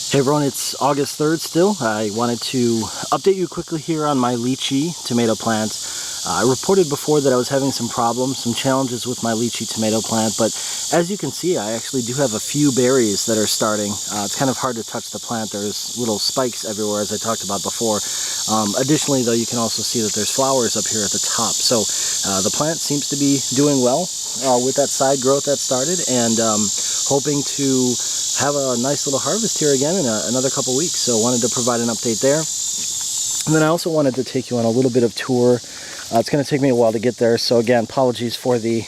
Hey everyone, it's August 3rd still. I wanted to update you quickly here on my lychee tomato plant. I reported before that I was having some problems, some challenges with my lychee tomato plant, but as you can see, I actually do have a few berries that are starting. It's kind of hard to touch the plant. There's little spikes everywhere, as I talked about before. Additionally, though, you can also see that there's flowers up here at the top. So the plant seems to be doing well with that side growth that started, and hoping to have a nice little harvest here again in another couple weeks. So wanted to provide an update there. And then I also wanted to take you on a little bit of tour. It's going to take me a while to get there, so again, apologies for the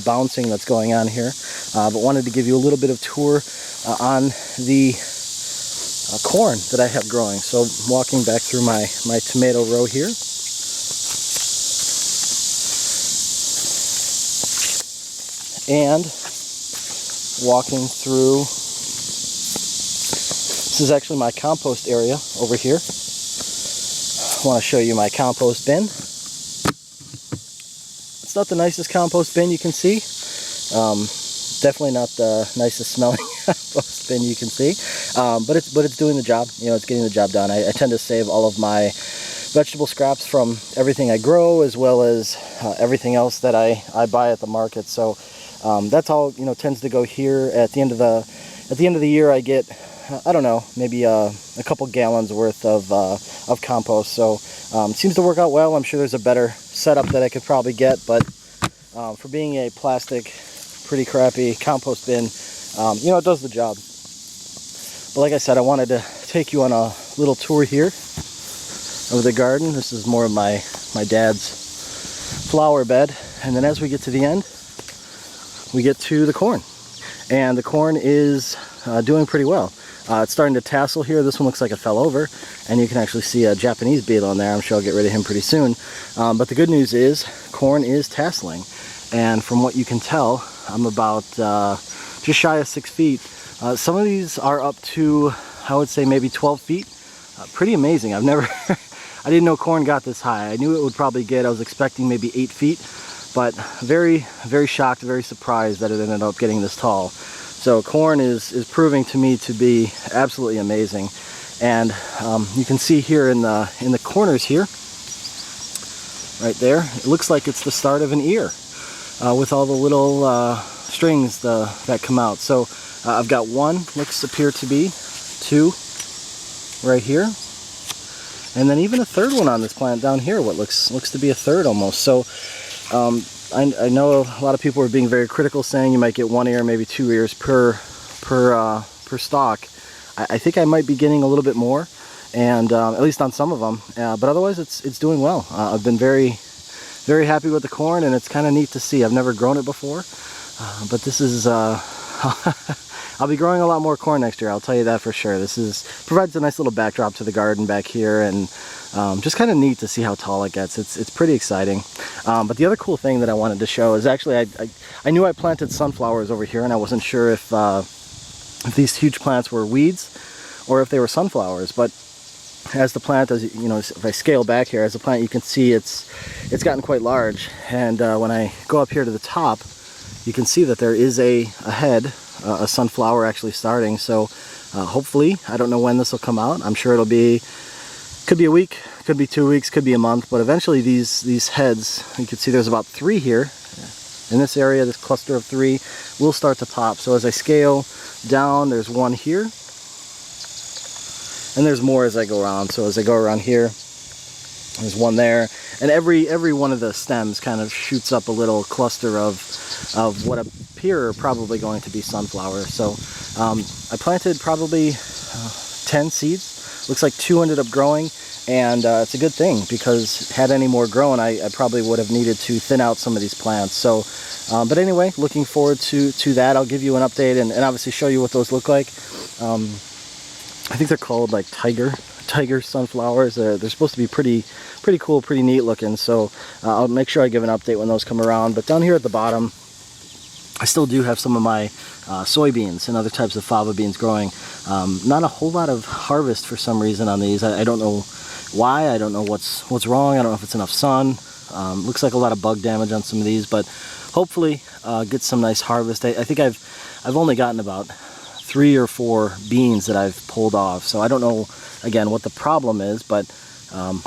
bouncing that's going on here. But wanted to give you a little bit of tour on the corn that I have growing. So walking back through my tomato row here. And walking through, this is actually my compost area over here. I want to show you my compost bin. It's not the nicest compost bin you can see. Definitely not the nicest smelling compost bin you can see. But it's doing the job. You know, it's getting the job done. I tend to save all of my vegetable scraps from everything I grow, as well as everything else that I buy at the market. So that's all, you know, tends to go here. At the end of the year, I get, I don't know, maybe a couple gallons worth of compost. So it seems to work out well. I'm sure there's a better setup that I could probably get, but for being a plastic, pretty crappy compost bin, you know, it does the job. But like I said, I wanted to take you on a little tour here of the garden. This is more of my dad's flower bed, and then as we get to the end, we get to the corn, and the corn is doing pretty well. It's starting to tassel here. This one looks like it fell over, and you can actually see a Japanese beetle on there. I'm sure I'll get rid of him pretty soon. But the good news is corn is tasseling, and from what you can tell, I'm about just shy of 6 feet. Some of these are up to, I would say, maybe 12 feet. Pretty amazing. I've never, I didn't know corn got this high. I knew it would probably get, I was expecting maybe 8 feet, but very, very shocked, very surprised that it ended up getting this tall. So corn is proving to me to be absolutely amazing. And you can see here in the corners here, right there, it looks like it's the start of an ear with all the little strings that come out. So I've got one, appear to be two right here, and then even a third one on this plant down here, what looks to be a third almost. So I know a lot of people are being very critical, saying you might get one ear, maybe 2 ears per stalk. I think I might be getting a little bit more, and at least on some of them. But otherwise, it's doing well. I've been very, very happy with the corn, and it's kind of neat to see. I've never grown it before, but this is. I'll be growing a lot more corn next year, I'll tell you that for sure. This provides a nice little backdrop to the garden back here, and just kind of neat to see how tall it gets. It's pretty exciting. But the other cool thing that I wanted to show is actually I knew I planted sunflowers over here, and I wasn't sure if these huge plants were weeds or if they were sunflowers. But as the plant, as you know, if I scale back here, as the plant, you can see it's gotten quite large. And when I go up here to the top, you can see that there is a head, a sunflower actually starting. So hopefully, I don't know when this will come out. I'm sure could be a week, could be 2 weeks, could be a month, but eventually these heads, you can see there's about 3 here in this area. This cluster of 3 will start to pop. So as I scale down, there's one here, and there's more as I go around. So as I go around here, there's one there, and every one of the stems kind of shoots up a little cluster of what appear probably going to be sunflowers. So I planted probably 10 seeds. Looks like 2 ended up growing, and it's a good thing, because had any more grown, I probably would have needed to thin out some of these plants. So but anyway, looking forward to that. I'll give you an update and obviously show you what those look like. I think they're called like tiger sunflowers. They're supposed to be pretty cool, pretty neat looking. So I'll make sure I give an update when those come around. But down here at the bottom, I still do have some of my soybeans and other types of fava beans growing. Not a whole lot of harvest for some reason on these. I don't know why. I don't know what's wrong. I don't know if it's enough sun. Looks like a lot of bug damage on some of these, but hopefully get some nice harvest. I think I've only gotten about 3 or 4 beans that I've pulled off. So I don't know, again, what the problem is, but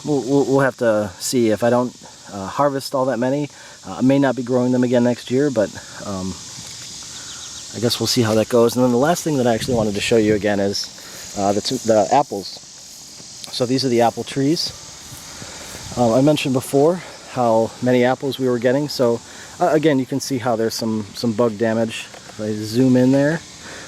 we'll have to see. If I don't harvest all that many, I may not be growing them again next year, but I guess we'll see how that goes. And then the last thing that I actually wanted to show you again is the apples. So these are the apple trees. I mentioned before how many apples we were getting. So again, you can see how there's some bug damage. If I zoom in there,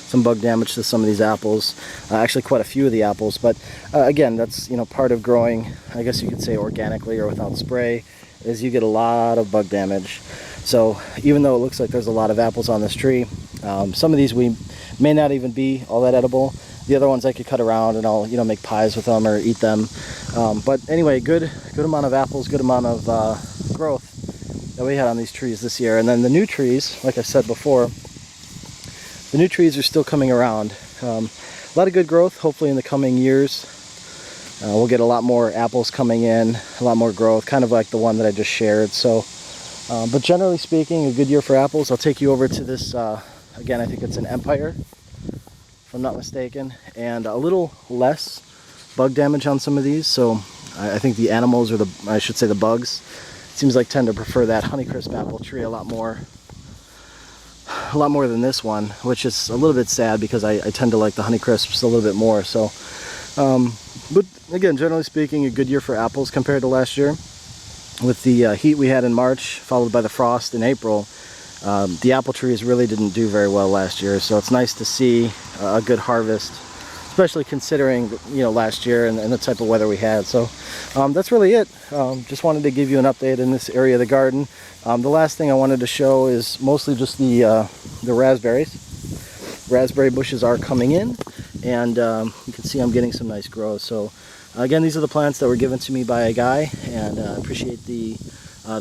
some bug damage to some of these apples. Actually, quite a few of the apples. But again, that's part of growing, I guess you could say organically or without spray, is you get a lot of bug damage. So even though it looks like there's a lot of apples on this tree, some of these we may not even be all that edible. The other ones I could cut around and I'll make pies with them or eat them. But anyway, good amount of apples, good amount of growth that we had on these trees this year. And then the new trees, like I said before, the new trees are still coming around. A lot of good growth. Hopefully in the coming years we'll get a lot more apples coming in, a lot more growth, kind of like the one that I just shared. So but generally speaking, a good year for apples. I'll take you over to this again, I think it's an Empire, if I'm not mistaken, and a little less bug damage on some of these. So I think the animals, or I should say the bugs, seems like tend to prefer that Honeycrisp apple tree a lot more than this one, which is a little bit sad because I tend to like the Honeycrisps a little bit more. So but again, generally speaking, a good year for apples compared to last year. With the heat we had in March, followed by the frost in April, the apple trees really didn't do very well last year. So it's nice to see a good harvest, especially considering last year and the type of weather we had. So that's really it. Just wanted to give you an update in this area of the garden. The last thing I wanted to show is mostly just the raspberries. Raspberry bushes are coming in, and you can see I'm getting some nice growth. So again, these are the plants that were given to me by a guy, and I appreciate the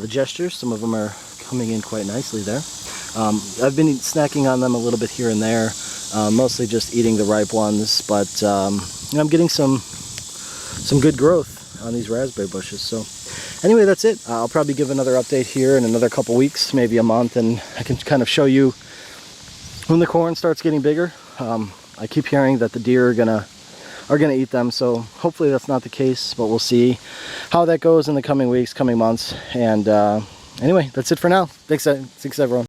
gestures. Some of them are coming in quite nicely there. I've been snacking on them a little bit here and there, mostly just eating the ripe ones, but I'm getting some good growth on these raspberry bushes. So anyway, that's it. I'll probably give another update here in another couple weeks, maybe a month, and I can kind of show you when the corn starts getting bigger. I keep hearing that the deer are gonna eat them, so hopefully that's not the case, but we'll see how that goes in the coming weeks, coming months. And anyway, that's it for now. Thanks everyone.